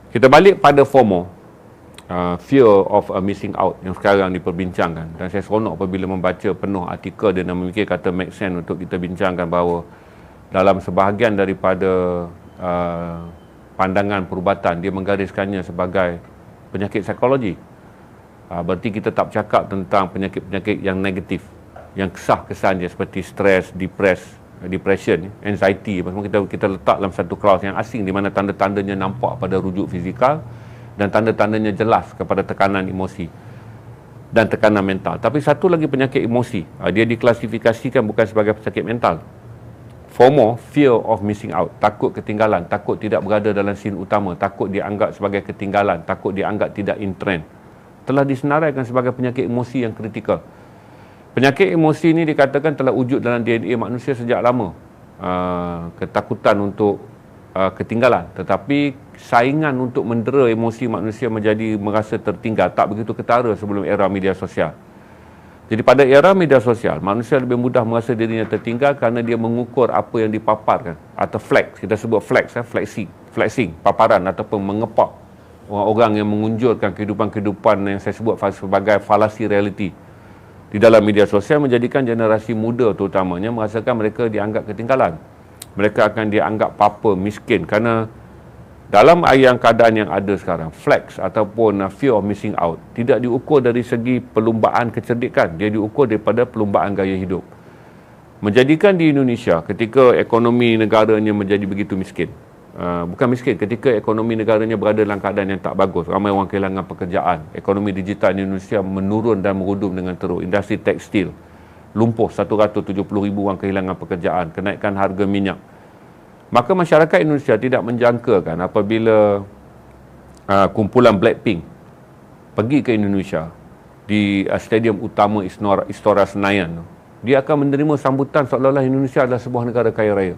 Kita balik pada FOMO, fear of missing out yang sekarang diperbincangkan, dan saya seronok apabila membaca penuh artikel dan memikir kata make sense untuk kita bincangkan bahawa dalam sebahagian daripada pandangan perubatan dia menggariskannya sebagai penyakit psikologi. Berarti kita tak bercakap tentang penyakit-penyakit yang negatif, yang kesan dia seperti stres, depression, anxiety, semua kita letak dalam satu klaus yang asing di mana tanda-tandanya nampak pada rujuk fizikal dan tanda-tandanya jelas kepada tekanan emosi dan tekanan mental. Tapi satu lagi penyakit emosi, dia diklasifikasikan bukan sebagai penyakit mental. FOMO, fear of missing out, takut ketinggalan, takut tidak berada dalam scene utama, takut dianggap sebagai ketinggalan, takut dianggap tidak in trend, telah disenaraikan sebagai penyakit emosi yang kritikal. Penyakit emosi ini dikatakan telah wujud dalam DNA manusia sejak lama. Ketakutan untuk ketinggalan, tetapi saingan untuk mendera emosi manusia menjadi merasa tertinggal tak begitu ketara sebelum era media sosial. Jadi pada era media sosial, manusia lebih mudah merasa dirinya tertinggal kerana dia mengukur apa yang dipaparkan, atau flex, kita sebut flexing, paparan ataupun mengepak orang-orang yang mengunjurkan kehidupan-kehidupan yang saya sebut sebagai falasi reality di dalam media sosial, menjadikan generasi muda terutamanya merasakan mereka dianggap ketinggalan. Mereka akan dianggap papa, miskin, kerana dalam keadaan yang ada sekarang, flex ataupun fear of missing out tidak diukur dari segi perlumbaan kecerdikan, dia diukur daripada perlumbaan gaya hidup. Menjadikan di Indonesia ketika ekonomi negaranya menjadi begitu miskin, bukan miskin, ketika ekonomi negaranya berada dalam keadaan yang tak bagus, ramai orang kehilangan pekerjaan, ekonomi digital di Indonesia menurun dan merudum dengan teruk, industri tekstil lumpuh, 170,000 orang kehilangan pekerjaan, kenaikan harga minyak. Maka masyarakat Indonesia tidak menjangkakan apabila kumpulan Blackpink pergi ke Indonesia di stadium utama Istora Senayan, dia akan menerima sambutan seolah-olah Indonesia adalah sebuah negara kaya raya.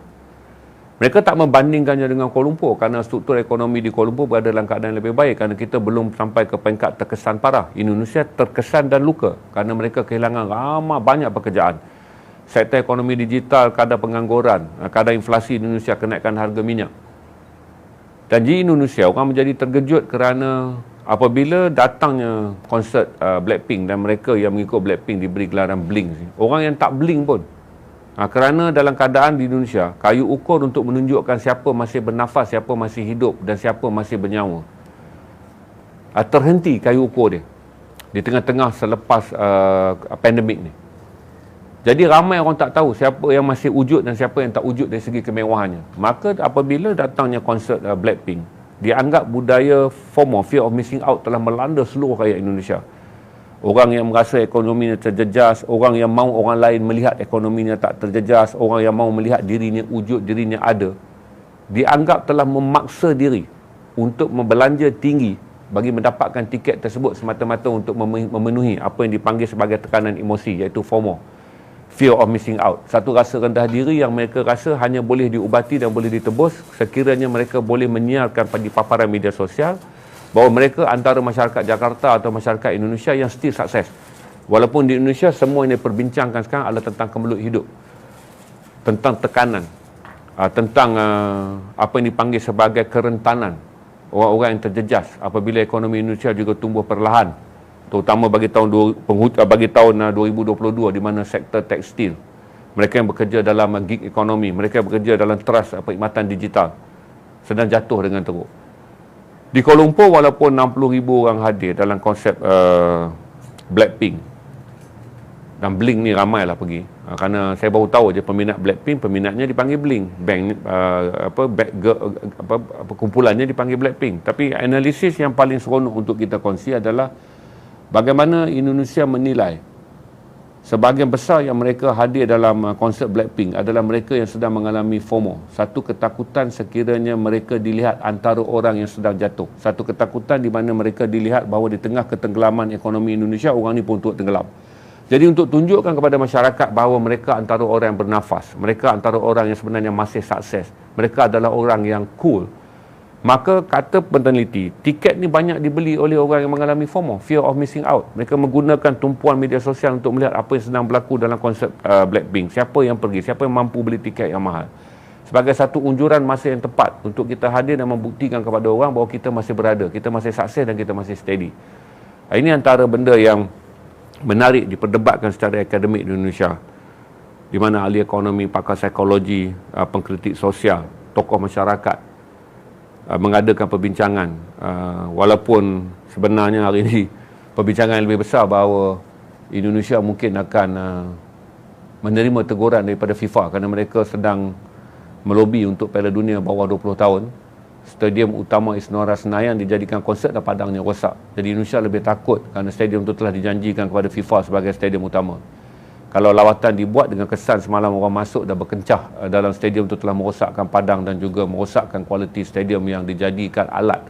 Mereka tak membandingkannya dengan Kuala Lumpur kerana struktur ekonomi di Kuala Lumpur berada dalam keadaan lebih baik kerana kita belum sampai ke peringkat terkesan parah. Indonesia terkesan dan luka kerana mereka kehilangan banyak pekerjaan. Sektor ekonomi digital, kadar pengangguran, kadar inflasi di Indonesia, kenaikan harga minyak. Dan di Indonesia, orang menjadi terkejut kerana apabila datangnya konsert Blackpink dan mereka yang mengikut Blackpink diberi gelaran bling. Orang yang tak bling pun. Kerana dalam keadaan di Indonesia, kayu ukur untuk menunjukkan siapa masih bernafas, siapa masih hidup dan siapa masih bernyawa, terhenti kayu ukur dia di tengah-tengah selepas pandemik ni. Jadi ramai orang tak tahu siapa yang masih wujud dan siapa yang tak wujud dari segi kemewahannya. Maka apabila datangnya konsert Blackpink, dianggap budaya FOMO, fear of missing out, telah melanda seluruh rakyat Indonesia. Orang yang merasa ekonominya terjejas, orang yang mahu orang lain melihat ekonominya tak terjejas, orang yang mahu melihat dirinya wujud, dirinya ada, dianggap telah memaksa diri untuk membelanja tinggi bagi mendapatkan tiket tersebut semata-mata untuk memenuhi apa yang dipanggil sebagai tekanan emosi, iaitu FOMO, fear of missing out. Satu rasa rendah diri yang mereka rasa hanya boleh diubati dan boleh ditebus sekiranya mereka boleh menyiarkan di paparan media sosial bahawa mereka antara masyarakat Jakarta atau masyarakat Indonesia yang still sukses. Walaupun di Indonesia semua yang diperbincangkan sekarang adalah tentang kemelut hidup, tentang tekanan, tentang apa yang dipanggil sebagai kerentanan orang-orang yang terjejas apabila ekonomi Indonesia juga tumbuh perlahan, terutama bagi tahun 2022 di mana sektor tekstil, mereka yang bekerja dalam gig ekonomi, mereka yang bekerja dalam trust perkhidmatan digital sedang jatuh dengan teruk. Di Kuala Lumpur, walaupun 60,000 orang hadir dalam konsep Blackpink, dan Blink ni ramailah pergi, kerana saya baru tahu je peminat Blackpink, peminatnya dipanggil Blink, kumpulannya dipanggil Blackpink. Tapi analisis yang paling seronok untuk kita kongsi adalah bagaimana Indonesia menilai sebahagian besar yang mereka hadir dalam konsert Blackpink adalah mereka yang sedang mengalami FOMO. Satu ketakutan sekiranya mereka dilihat antara orang yang sedang jatuh. Satu ketakutan di mana mereka dilihat bahawa di tengah ketenggelaman ekonomi Indonesia, orang ni pun turut tenggelam. Jadi untuk tunjukkan kepada masyarakat bahawa mereka antara orang yang bernafas, mereka antara orang yang sebenarnya masih sukses, mereka adalah orang yang cool, maka kata peneliti, tiket ni banyak dibeli oleh orang yang mengalami FOMO, fear of missing out. Mereka menggunakan tumpuan media sosial untuk melihat apa yang sedang berlaku dalam konsert Blackpink. Siapa yang pergi, siapa yang mampu beli tiket yang mahal. sebagai satu unjuran masa yang tepat untuk kita hadir dan membuktikan kepada orang bahawa kita masih berada, kita masih sukses dan kita masih steady. Ini antara benda yang menarik diperdebatkan secara akademik di Indonesia, di mana ahli ekonomi, pakar psikologi, pengkritik sosial, tokoh masyarakat mengadakan perbincangan, walaupun sebenarnya hari ini perbincangan yang lebih besar bahawa Indonesia mungkin akan menerima teguran daripada FIFA kerana mereka sedang melobi untuk Piala Dunia bawah 20 tahun. Stadium utama Isnora Senayan dijadikan konsert dan padangnya rosak. Jadi Indonesia lebih takut kerana stadium itu telah dijanjikan kepada FIFA sebagai stadium utama. Kalau lawatan dibuat dengan kesan semalam orang masuk dan berkencah dalam stadium itu telah merosakkan padang dan juga merosakkan kualiti stadium yang dijadikan alat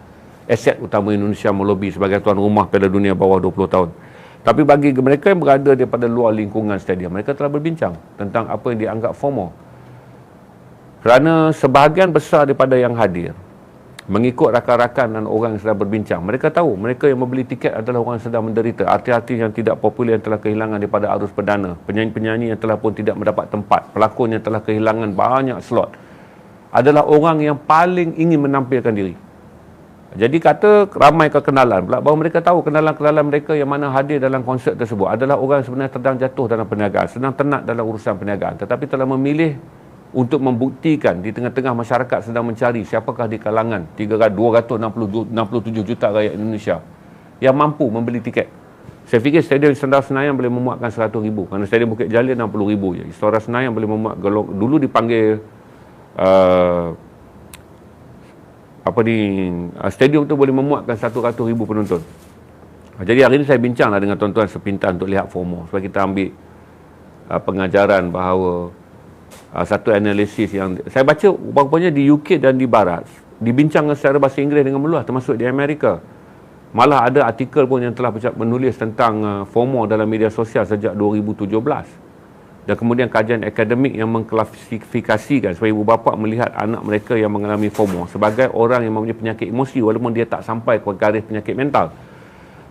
aset utama Indonesia melobi sebagai tuan rumah Piala Dunia bawah 20 tahun. Tapi bagi mereka yang berada daripada luar lingkungan stadium, mereka telah berbincang tentang apa yang dianggap FOMO. Kerana sebahagian besar daripada yang hadir mengikut rakan-rakan dan orang yang sedang berbincang, mereka tahu mereka yang membeli tiket adalah orang yang sedang menderita, artis-artis yang tidak popular yang telah kehilangan daripada arus perdana, penyanyi-penyanyi yang telah pun tidak mendapat tempat, pelakon yang telah kehilangan banyak slot, adalah orang yang paling ingin menampilkan diri. Jadi kata ramai kekenalan pula bahawa mereka tahu kenalan-kenalan mereka yang mana hadir dalam konsert tersebut adalah orang yang sebenarnya sedang jatuh dalam perniagaan, sedang tenat dalam urusan perniagaan, tetapi telah memilih untuk membuktikan di tengah-tengah masyarakat sedang mencari siapakah di kalangan 267 juta rakyat Indonesia yang mampu membeli tiket. Saya fikir Stadium Istora Senayan boleh memuatkan 100,000, kerana Stadium Bukit Jalil 60,000 je. Istora Senayan boleh memuat dulu dipanggil stadium tu boleh memuatkan 100,000 penonton. Jadi hari ini saya bincanglah dengan tuan-tuan sepintas untuk lihat FOMO, supaya kita ambil pengajaran bahawa satu analisis yang saya baca rupanya di UK dan di Barat dibincangkan secara bahasa Inggeris dengan meluas, termasuk di Amerika. Malah ada artikel pun yang telah menulis tentang FOMO dalam media sosial sejak 2017. Dan kemudian kajian akademik yang mengklasifikasikan supaya ibu bapa melihat anak mereka yang mengalami FOMO sebagai orang yang mempunyai penyakit emosi walaupun dia tak sampai ke garis penyakit mental.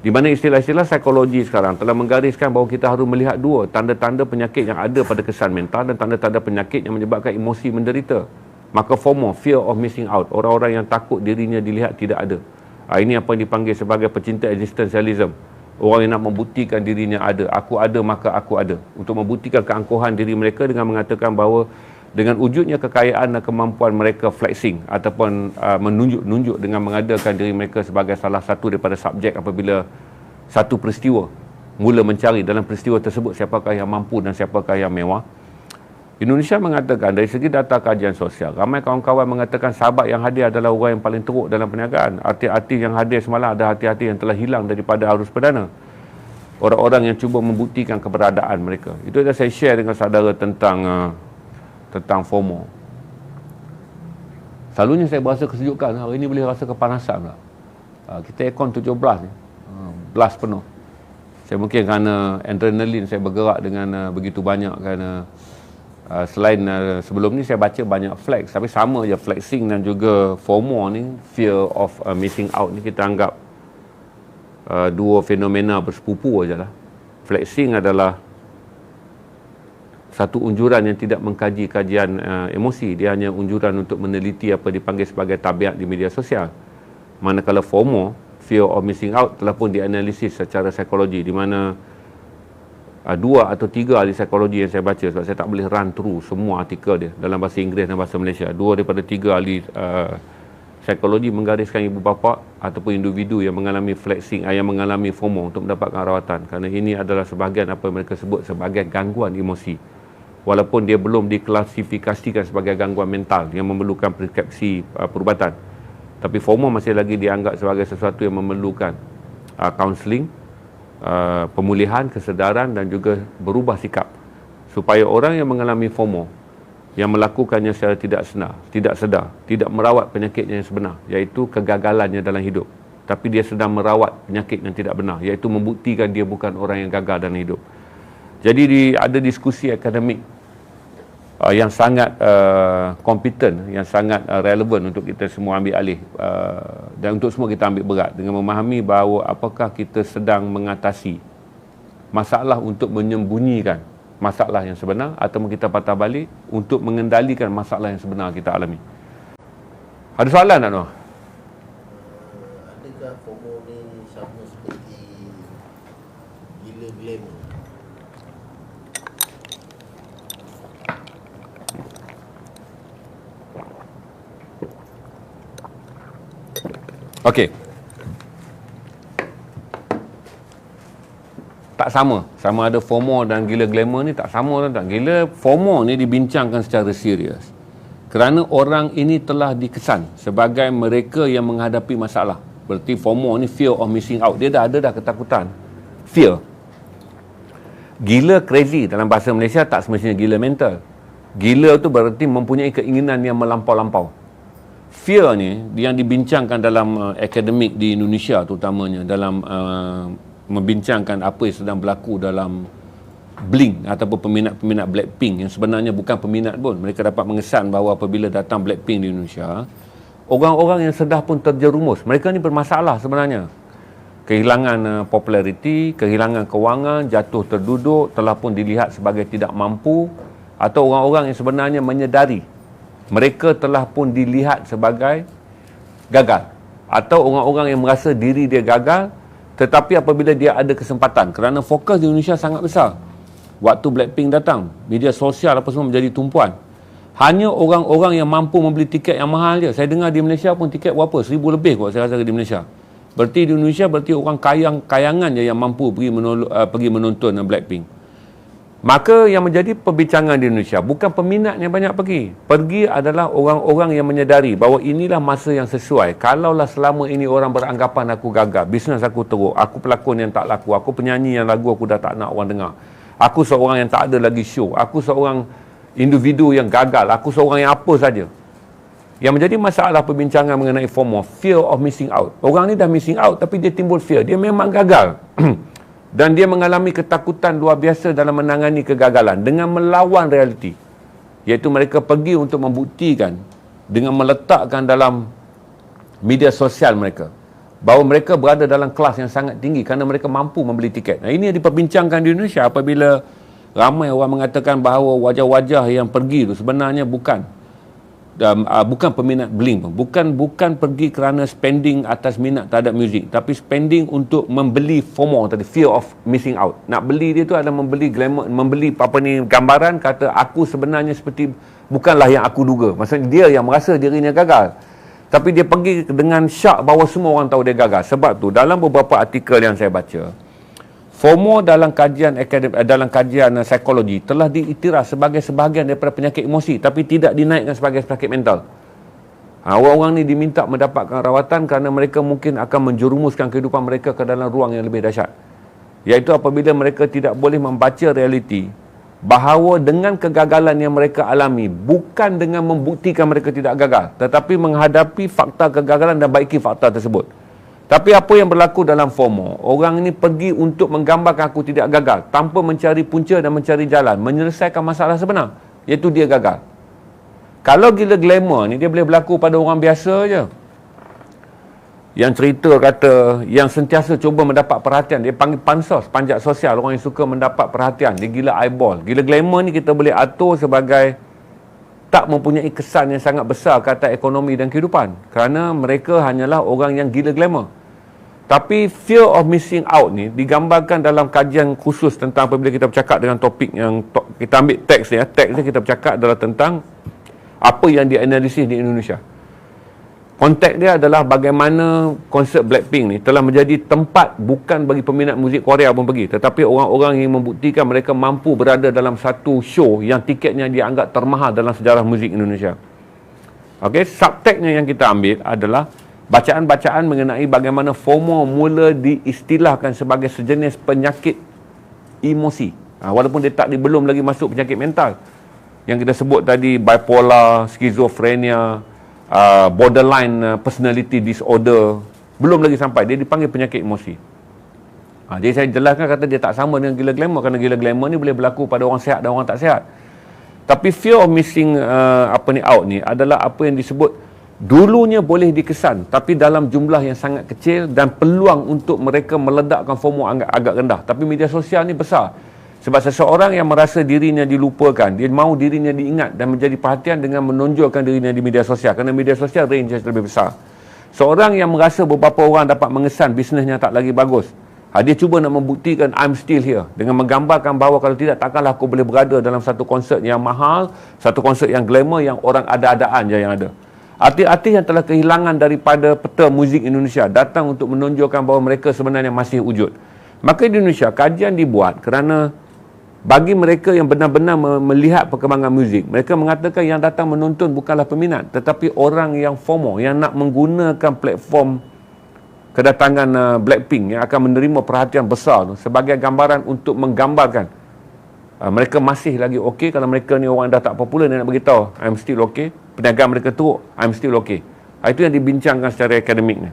Di mana istilah-istilah psikologi sekarang telah menggariskan bahawa kita harus melihat dua tanda-tanda penyakit yang ada pada kesan mental dan tanda-tanda penyakit yang menyebabkan emosi menderita. Maka FOMO, fear of missing out, orang-orang yang takut dirinya dilihat tidak ada. Ini apa yang dipanggil sebagai pecinta existentialism. Orang yang nak membuktikan dirinya ada. Aku ada maka aku ada. Untuk membuktikan keangkuhan diri mereka dengan mengatakan bahawa dengan wujudnya kekayaan dan kemampuan mereka flexing ataupun menunjuk-nunjuk dengan mengadakan diri mereka sebagai salah satu daripada subjek apabila satu peristiwa mula mencari dalam peristiwa tersebut siapakah yang mampu dan siapakah yang mewah. Indonesia mengatakan dari segi data kajian sosial, ramai kawan-kawan mengatakan sahabat yang hadir adalah orang yang paling teruk dalam perniagaan. Artis-artis yang hadir semalam ada artis-artis yang telah hilang daripada arus perdana. Orang-orang yang cuba membuktikan keberadaan mereka. Itu yang saya share dengan saudara tentang FOMO. Selalunya saya berasa kesejukan, hari ini boleh rasa kepanasan pula. Kita aircon 17 ni, blast penuh. Saya mungkin kerana adrenalin saya bergerak dengan begitu banyak, kerana selain sebelum ni saya baca banyak flex, tapi sama je flexing dan juga FOMO ni, fear of missing out ni, kita anggap dua fenomena bersepupu je lah. Flexing adalah satu unjuran yang tidak mengkaji kajian emosi. Dia hanya unjuran untuk meneliti apa dipanggil sebagai tabiat di media sosial. Manakala FOMO, fear of missing out, telah pun dianalisis secara psikologi, di mana 2 atau 3 ahli psikologi yang saya baca, sebab saya tak boleh run through semua artikel dia dalam bahasa Inggeris dan bahasa Malaysia, 2 daripada 3 ahli psikologi menggariskan ibu bapa ataupun individu yang mengalami flexing, yang mengalami FOMO untuk mendapatkan rawatan, kerana ini adalah sebahagian apa yang mereka sebut sebagai gangguan emosi. Walaupun dia belum diklasifikasikan sebagai gangguan mental yang memerlukan preskripsi perubatan, tapi FOMO masih lagi dianggap sebagai sesuatu yang memerlukan kaunseling, pemulihan, kesedaran dan juga berubah sikap, supaya orang yang mengalami FOMO yang melakukannya secara tidak sedar, tidak merawat penyakitnya yang sebenar, iaitu kegagalannya dalam hidup, tapi dia sedang merawat penyakit yang tidak benar, iaitu membuktikan dia bukan orang yang gagal dalam hidup. Jadi ada diskusi akademik yang sangat kompeten, yang sangat relevan untuk kita semua ambil alih, dan untuk semua kita ambil berat dengan memahami bahawa apakah kita sedang mengatasi masalah untuk menyembunyikan masalah yang sebenar, atau kita patah balik untuk mengendalikan masalah yang sebenar kita alami. Ada soalan tak, Noah? Adakah FOMO ni sama seperti gila glamour? Okey. Tak sama. Sama ada FOMO dan gila glamour ni tak sama, tak. Gila FOMO ni dibincangkan secara serius. Kerana orang ini telah dikesan sebagai mereka yang menghadapi masalah. Berarti FOMO ni fear of missing out. Dia dah ada dah ketakutan. Fear. Gila crazy dalam bahasa Malaysia tak semestinya gila mental. Gila tu berarti mempunyai keinginan yang melampau-lampau. Fear ni yang dibincangkan dalam akademik di Indonesia terutamanya, dalam membincangkan apa yang sedang berlaku dalam Blink ataupun peminat-peminat Blackpink yang sebenarnya bukan peminat pun. Mereka dapat mengesan bahawa apabila datang Blackpink di Indonesia, orang-orang yang sedar pun terjerumus. Mereka ni bermasalah sebenarnya. Kehilangan populariti, kehilangan kewangan, jatuh terduduk, telah pun dilihat sebagai tidak mampu, atau orang-orang yang sebenarnya menyedari mereka telah pun dilihat sebagai gagal, atau orang-orang yang merasa diri dia gagal, tetapi apabila dia ada kesempatan, kerana fokus di Indonesia sangat besar. Waktu Blackpink datang, media sosial apa semua menjadi tumpuan. Hanya orang-orang yang mampu membeli tiket yang mahal je. Saya dengar di Malaysia pun tiket berapa? 1,000 lebih kot saya rasa di Malaysia. Berarti di Indonesia berarti orang kayangan je yang mampu pergi menonton Blackpink. Maka yang menjadi perbincangan di Indonesia bukan peminat yang banyak pergi. Pergi adalah orang-orang yang menyedari bahawa inilah masa yang sesuai. Kalaulah selama ini orang beranggapan aku gagal, bisnes aku teruk, aku pelakon yang tak laku, aku penyanyi yang lagu aku dah tak nak orang dengar, aku seorang yang tak ada lagi show, aku seorang individu yang gagal, aku seorang yang apa saja. Yang menjadi masalah perbincangan mengenai FOMO, fear of missing out. Orang ni dah missing out tapi dia timbul fear. Dia memang gagal. Dan dia mengalami ketakutan luar biasa dalam menangani kegagalan dengan melawan realiti. Iaitu mereka pergi untuk membuktikan dengan meletakkan dalam media sosial mereka bahawa mereka berada dalam kelas yang sangat tinggi kerana mereka mampu membeli tiket. Nah, ini yang diperbincangkan di Indonesia apabila ramai orang mengatakan bahawa wajah-wajah yang pergi itu sebenarnya bukan peminat Blink pun. Bukan pergi kerana spending atas minat terhadap muzik, tapi spending untuk membeli FOMO tadi, fear of missing out. Nak beli dia tu adalah membeli glamour, membeli gambaran kata aku sebenarnya seperti bukanlah yang aku duga. Maksudnya dia yang merasa dirinya gagal. Tapi dia pergi dengan syak bahawa semua orang tahu dia gagal. Sebab tu dalam beberapa artikel yang saya baca, FOMO dalam kajian psikologi telah diiktiraf sebagai sebahagian daripada penyakit emosi tapi tidak dinaikkan sebagai penyakit mental. Orang-orang ni diminta mendapatkan rawatan kerana mereka mungkin akan menjerumuskan kehidupan mereka ke dalam ruang yang lebih dahsyat. Iaitu apabila mereka tidak boleh membaca realiti bahawa dengan kegagalan yang mereka alami bukan dengan membuktikan mereka tidak gagal, tetapi menghadapi fakta kegagalan dan baiki fakta tersebut. Tapi apa yang berlaku dalam FOMO? Orang ini pergi untuk menggambarkan aku tidak gagal tanpa mencari punca dan mencari jalan menyelesaikan masalah sebenar, iaitu dia gagal. Kalau gila glamour ni dia boleh berlaku pada orang biasa je. Yang cerita kata yang sentiasa cuba mendapat perhatian, dia panggil pansos, panjat sosial, orang yang suka mendapat perhatian, dia gila eyeball. Gila glamour ni kita boleh atur sebagai tak mempunyai kesan yang sangat besar ke atas ekonomi dan kehidupan kerana mereka hanyalah orang yang gila glamour. Tapi fear of missing out ni digambarkan dalam kajian khusus tentang apabila kita bercakap dengan topik yang kita ambil teks ni, teks ni kita bercakap adalah tentang apa yang dianalisis di Indonesia. Konteks dia adalah bagaimana konsert Blackpink ni telah menjadi tempat bukan bagi peminat muzik Korea pun pergi, tetapi orang-orang yang membuktikan mereka mampu berada dalam satu show yang tiketnya dianggap termahal dalam sejarah muzik Indonesia. Okey, subteksnya yang kita ambil adalah bacaan-bacaan mengenai bagaimana FOMO mula diistilahkan sebagai sejenis penyakit emosi. Walaupun dia belum lagi masuk penyakit mental. Yang kita sebut tadi bipolar, skizofrenia, borderline personality disorder, belum lagi sampai. Dia dipanggil penyakit emosi. Jadi saya jelaskan kata dia tak sama dengan gila glamour kerana gila glamour ni boleh berlaku pada orang sihat dan orang tak sihat. Tapi fear of missing out ni adalah apa yang disebut dulunya boleh dikesan tapi dalam jumlah yang sangat kecil dan peluang untuk mereka meledakkan FOMO agak rendah. Tapi media sosial ni besar. Sebab seseorang yang merasa dirinya dilupakan, dia mahu dirinya diingat dan menjadi perhatian dengan menonjolkan dirinya di media sosial. Kerana media sosial range lebih besar. Seorang yang merasa beberapa orang dapat mengesan bisnesnya tak lagi bagus, dia cuba nak membuktikan I'm still here dengan menggambarkan bahawa kalau tidak takkanlah aku boleh berada dalam satu konsert yang mahal, satu konsert yang glamour yang orang ada-adaan je yang ada. Artis-artis yang telah kehilangan daripada peta muzik Indonesia datang untuk menonjolkan bahawa mereka sebenarnya masih wujud. Maka di Indonesia kajian dibuat kerana bagi mereka yang benar-benar melihat perkembangan muzik, mereka mengatakan yang datang menonton bukanlah peminat, tetapi orang yang FOMO, yang nak menggunakan platform kedatangan Blackpink yang akan menerima perhatian besar tu sebagai gambaran untuk menggambarkan mereka masih lagi okey. Kalau mereka ni orang dah tak popular, dia nak beritahu I'm still okay. Perniagaan mereka teruk, I'm still okay. Itu yang dibincangkan secara akademik ni.